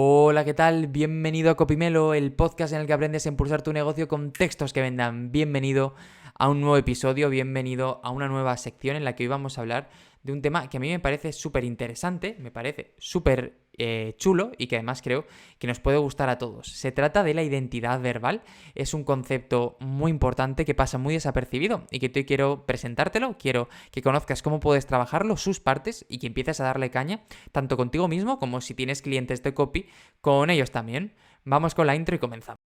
Hola, ¿qué tal? Bienvenido a Copimelo, el podcast en el que aprendes a impulsar tu negocio con textos que vendan. Bienvenido a un nuevo episodio, bienvenido a una nueva sección en la que hoy vamos a hablar de un tema que a mí me parece súper interesante, me parece súper chulo y que además creo que nos puede gustar a todos. Se trata de la identidad verbal, es un concepto muy importante que pasa muy desapercibido y que te quiero presentártelo, quiero que conozcas cómo puedes trabajarlo, sus partes y que empieces a darle caña tanto contigo mismo como si tienes clientes de copy con ellos también. Vamos con la intro y comenzamos.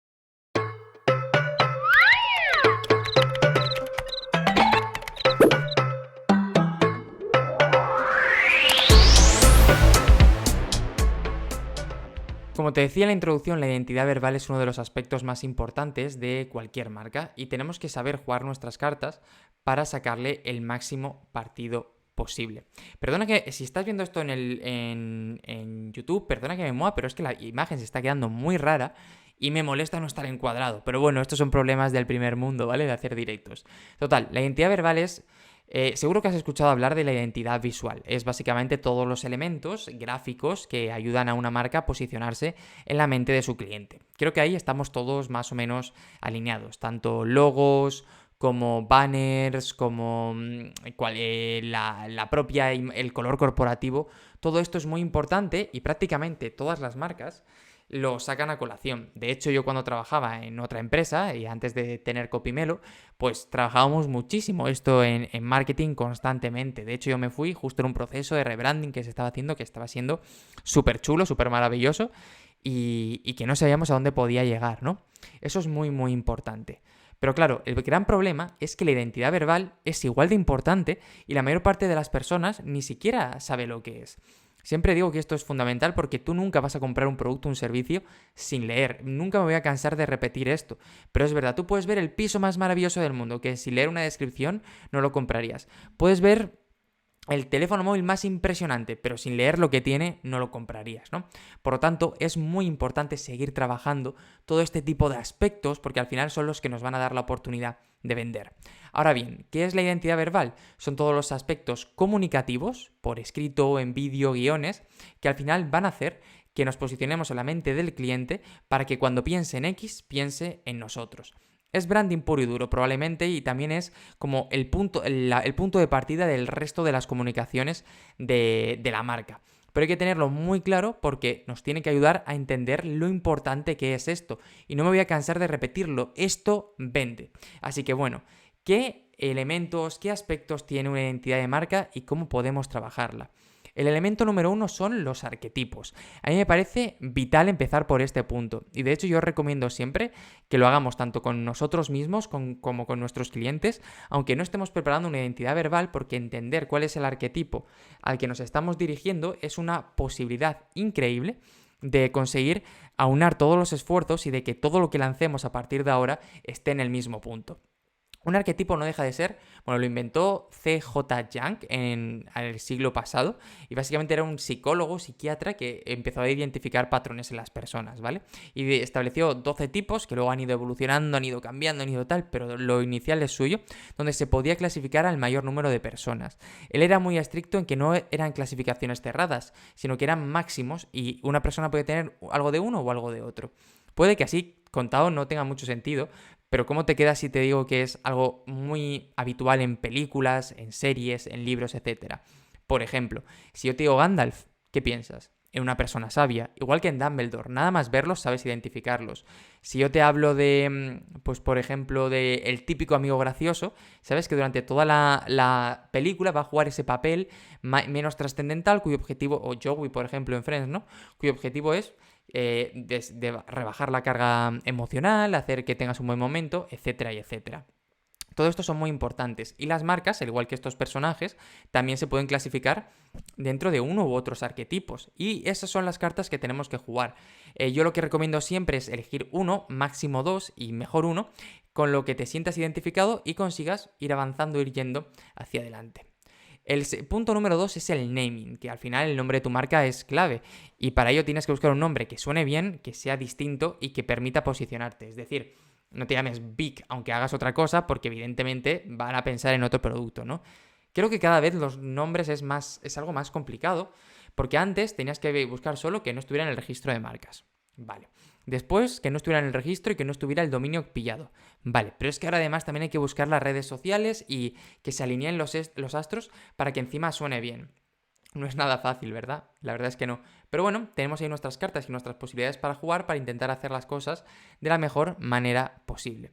Como te decía en la introducción, la identidad verbal es uno de los aspectos más importantes de cualquier marca y tenemos que saber jugar nuestras cartas para sacarle el máximo partido posible. Perdona que si estás viendo esto en YouTube, perdona que me mueva, pero es que la imagen se está quedando muy rara y me molesta no estar encuadrado. Pero bueno, estos son problemas del primer mundo, ¿vale? De hacer directos. Total, la identidad verbal es seguro que has escuchado hablar de la identidad visual. Es básicamente todos los elementos gráficos que ayudan a una marca a posicionarse en la mente de su cliente. Creo que ahí estamos todos más o menos alineados, tanto logos como banners, como la propia, el color corporativo. Todo esto es muy importante y prácticamente todas las marcas lo sacan a colación. De hecho, yo cuando trabajaba en otra empresa y antes de tener Copimelo, pues trabajábamos muchísimo esto en marketing constantemente. De hecho, yo me fui justo en un proceso de rebranding que se estaba haciendo, que estaba siendo súper chulo, súper maravilloso y que no sabíamos a dónde podía llegar, ¿no? Eso es muy, muy importante. Pero claro, el gran problema es que la identidad verbal es igual de importante y la mayor parte de las personas ni siquiera sabe lo que es. Siempre digo que esto es fundamental porque tú nunca vas a comprar un producto o un servicio sin leer. Nunca me voy a cansar de repetir esto. Pero es verdad, tú puedes ver el piso más maravilloso del mundo, que sin leer una descripción no lo comprarías. Puedes ver el teléfono móvil más impresionante, pero sin leer lo que tiene no lo comprarías, ¿no? Por lo tanto, es muy importante seguir trabajando todo este tipo de aspectos porque al final son los que nos van a dar la oportunidad de vender. Ahora bien, ¿qué es la identidad verbal? Son todos los aspectos comunicativos, por escrito, en vídeo, guiones, que al final van a hacer que nos posicionemos en la mente del cliente para que cuando piense en X, piense en nosotros. Es branding puro y duro probablemente y también es como el punto de partida del resto de las comunicaciones de la marca. Pero hay que tenerlo muy claro porque nos tiene que ayudar a entender lo importante que es esto. Y no me voy a cansar de repetirlo, esto vende. Así que bueno, ¿qué elementos, qué aspectos tiene una identidad de marca y cómo podemos trabajarla? El elemento número uno son los arquetipos. A mí me parece vital empezar por este punto. Y de hecho yo os recomiendo siempre que lo hagamos tanto con nosotros mismos como con nuestros clientes, aunque no estemos preparando una identidad verbal, porque entender cuál es el arquetipo al que nos estamos dirigiendo es una posibilidad increíble de conseguir aunar todos los esfuerzos y de que todo lo que lancemos a partir de ahora esté en el mismo punto. Un arquetipo no deja de ser, bueno, lo inventó C.J. Jung en el siglo pasado y básicamente era un psicólogo, psiquiatra que empezó a identificar patrones en las personas, ¿vale? Y estableció 12 tipos que luego han ido evolucionando, han ido cambiando, han ido tal, pero lo inicial es suyo, donde se podía clasificar al mayor número de personas. Él era muy estricto en que no eran clasificaciones cerradas, sino que eran máximos y una persona puede tener algo de uno o algo de otro. Puede que así contado no tenga mucho sentido, pero ¿cómo te queda si te digo que es algo muy habitual en películas, en series, en libros, etcétera? Por ejemplo, si yo te digo Gandalf, ¿qué piensas? En una persona sabia, igual que en Dumbledore, nada más verlos sabes identificarlos. Si yo te hablo de, pues por ejemplo, de el típico amigo gracioso, sabes que durante toda la película va a jugar ese papel menos trascendental, cuyo objetivo, o Joey, por ejemplo, en Friends, ¿no? Cuyo objetivo es de rebajar la carga emocional, hacer que tengas un buen momento, etcétera y etcétera. Todo esto son muy importantes y las marcas, al igual que estos personajes, también se pueden clasificar dentro de uno u otros arquetipos y esas son las cartas que tenemos que jugar. Yo lo que recomiendo siempre es elegir uno, máximo dos y mejor uno, con lo que te sientas identificado y consigas ir avanzando, ir yendo hacia adelante. El punto número 2 es el naming, que al final el nombre de tu marca es clave y para ello tienes que buscar un nombre que suene bien, que sea distinto y que permita posicionarte. Es decir, no te llames Big aunque hagas otra cosa porque evidentemente van a pensar en otro producto, ¿no? Creo que cada vez los nombres es algo más complicado Porque antes tenías que buscar solo que no estuviera en el registro de marcas. Vale. Después, que no estuviera en el registro y que no estuviera el dominio pillado. Vale, pero es que ahora además también hay que buscar las redes sociales y que se alineen los astros para que encima suene bien. No es nada fácil, ¿verdad? La verdad es que no. Pero bueno, tenemos ahí nuestras cartas y nuestras posibilidades para jugar para intentar hacer las cosas de la mejor manera posible.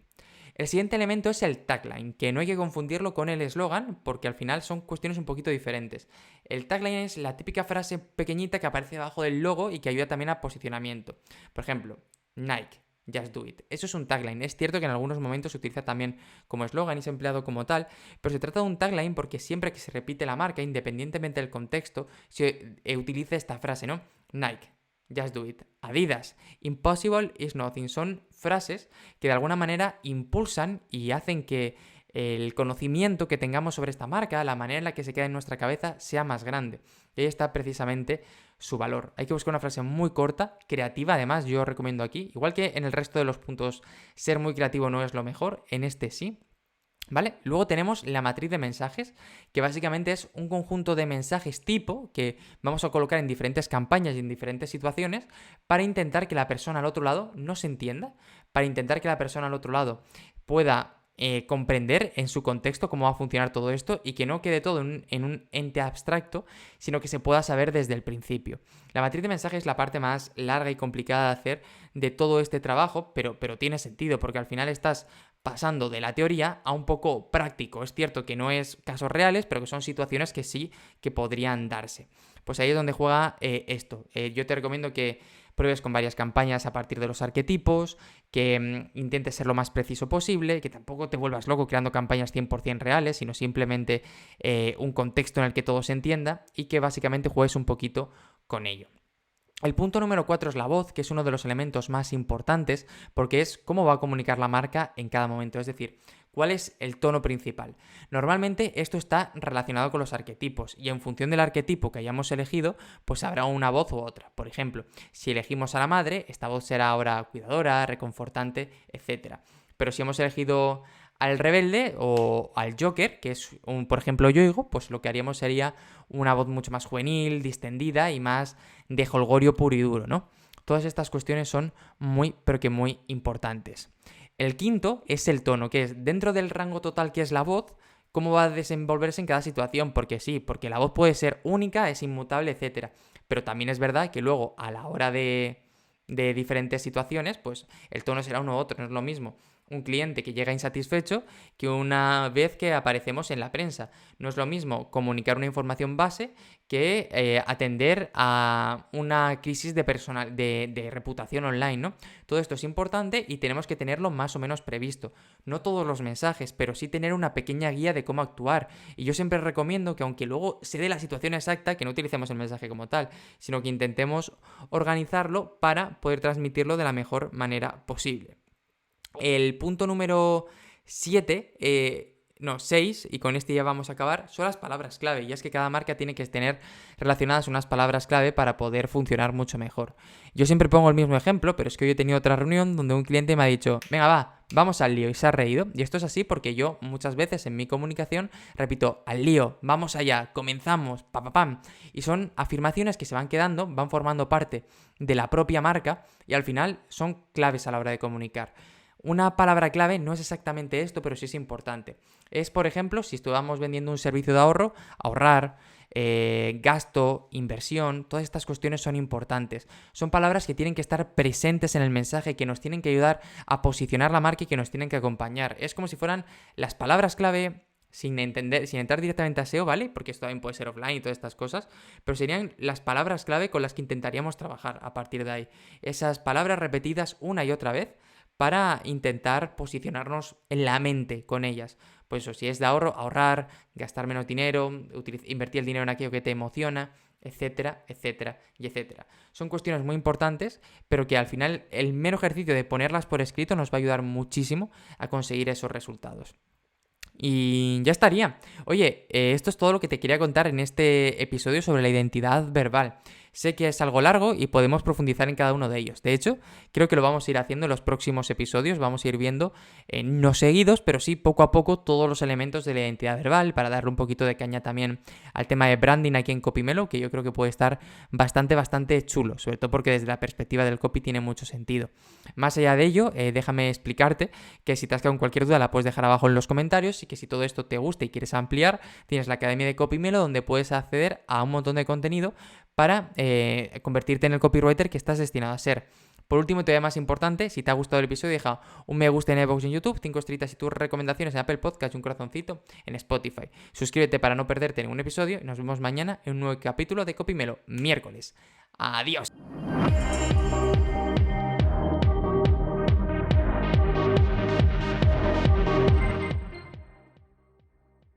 El siguiente elemento es el tagline, que no hay que confundirlo con el eslogan, porque al final son cuestiones un poquito diferentes. El tagline es la típica frase pequeñita que aparece debajo del logo y que ayuda también a posicionamiento. Por ejemplo, Nike, Just Do It. Eso es un tagline. Es cierto que en algunos momentos se utiliza también como eslogan y es empleado como tal, pero se trata de un tagline porque siempre que se repite la marca, independientemente del contexto, se utiliza esta frase, ¿no? Nike, Just Do It. Adidas, Impossible is Nothing. Son frases que de alguna manera impulsan y hacen que el conocimiento que tengamos sobre esta marca, la manera en la que se queda en nuestra cabeza, sea más grande. Y ahí está precisamente su valor. Hay que buscar una frase muy corta, creativa, además yo recomiendo aquí, igual que en el resto de los puntos ser muy creativo no es lo mejor, en este sí. ¿Vale? Luego tenemos la matriz de mensajes, que básicamente es un conjunto de mensajes tipo que vamos a colocar en diferentes campañas y en diferentes situaciones para intentar que la persona al otro lado no se entienda, para intentar que la persona al otro lado pueda comprender en su contexto cómo va a funcionar todo esto y que no quede todo en un ente abstracto, sino que se pueda saber desde el principio. La matriz de mensajes es la parte más larga y complicada de hacer de todo este trabajo, pero tiene sentido porque al final estás pasando de la teoría a un poco práctico. Es cierto que no es casos reales, pero que son situaciones que sí que podrían darse. Pues ahí es donde juega esto. Yo te recomiendo que pruebes con varias campañas a partir de los arquetipos, que intentes ser lo más preciso posible, que tampoco te vuelvas loco creando campañas 100% reales, sino simplemente un contexto en el que todo se entienda y que básicamente juegues un poquito con ello. El punto número 4 es la voz, que es uno de los elementos más importantes porque es cómo va a comunicar la marca en cada momento, es decir, cuál es el tono principal. Normalmente esto está relacionado con los arquetipos y en función del arquetipo que hayamos elegido, pues habrá una voz u otra. Por ejemplo, si elegimos a la madre, esta voz será ahora cuidadora, reconfortante, etc. Pero si hemos elegido al rebelde o al Joker, que es, por ejemplo, Yoigo, pues lo que haríamos sería una voz mucho más juvenil, distendida y más de jolgorio puro y duro, ¿no? Todas estas cuestiones son muy, pero que muy importantes. El quinto es el tono, que es dentro del rango total que es la voz, cómo va a desenvolverse en cada situación, porque sí, porque la voz puede ser única, es inmutable, etc. Pero también es verdad que luego a la hora de diferentes situaciones, pues el tono será uno u otro, no es lo mismo un cliente que llega insatisfecho que una vez que aparecemos en la prensa. No es lo mismo comunicar una información base que atender a una crisis de reputación online, ¿no? Todo esto es importante y tenemos que tenerlo más o menos previsto. No todos los mensajes, pero sí tener una pequeña guía de cómo actuar. Y yo siempre recomiendo que aunque luego se dé la situación exacta, que no utilicemos el mensaje como tal, sino que intentemos organizarlo para poder transmitirlo de la mejor manera posible. El punto número 6, y con este ya vamos a acabar, son las palabras clave. Y es que cada marca tiene que tener relacionadas unas palabras clave para poder funcionar mucho mejor. Yo siempre pongo el mismo ejemplo, pero es que hoy he tenido otra reunión donde un cliente me ha dicho, venga va, vamos al lío, y se ha reído. Y esto es así porque yo muchas veces en mi comunicación repito, al lío, vamos allá, comenzamos, pam. Y son afirmaciones que se van quedando, van formando parte de la propia marca y al final son claves a la hora de comunicar. Una palabra clave no es exactamente esto, pero sí es importante. Es, por ejemplo, si estuviéramos vendiendo un servicio de ahorro, ahorrar, gasto, inversión, todas estas cuestiones son importantes. Son palabras que tienen que estar presentes en el mensaje, que nos tienen que ayudar a posicionar la marca y que nos tienen que acompañar. Es como si fueran las palabras clave sin entrar directamente a SEO, ¿vale? Porque esto también puede ser offline y todas estas cosas, pero serían las palabras clave con las que intentaríamos trabajar a partir de ahí. Esas palabras repetidas una y otra vez para intentar posicionarnos en la mente con ellas. Pues eso, si es de ahorro, ahorrar, gastar menos dinero, invertir el dinero en aquello que te emociona, etcétera, etcétera y etcétera. Son cuestiones muy importantes, pero que al final el mero ejercicio de ponerlas por escrito nos va a ayudar muchísimo a conseguir esos resultados. Y ya estaría. Oye, esto es todo lo que te quería contar en este episodio sobre la identidad verbal. Sé que es algo largo y podemos profundizar en cada uno de ellos. De hecho, creo que lo vamos a ir haciendo en los próximos episodios, vamos a ir viendo, no seguidos, pero sí poco a poco todos los elementos de la identidad verbal para darle un poquito de caña también al tema de branding aquí en Copymelo, que yo creo que puede estar bastante chulo, sobre todo porque desde la perspectiva del copy tiene mucho sentido. Más allá de ello, déjame explicarte que si te has quedado con cualquier duda la puedes dejar abajo en los comentarios y que si todo esto te gusta y quieres ampliar, tienes la Academia de Copymelo donde puedes acceder a un montón de contenido para convertirte en el copywriter que estás destinado a ser. Por último, y todavía más importante, si te ha gustado el episodio, deja un me gusta en iVoox en YouTube, 5 estrellitas y tus recomendaciones en Apple Podcast y un corazoncito en Spotify. Suscríbete para no perderte ningún episodio y nos vemos mañana en un nuevo capítulo de Copymelo, miércoles. ¡Adiós!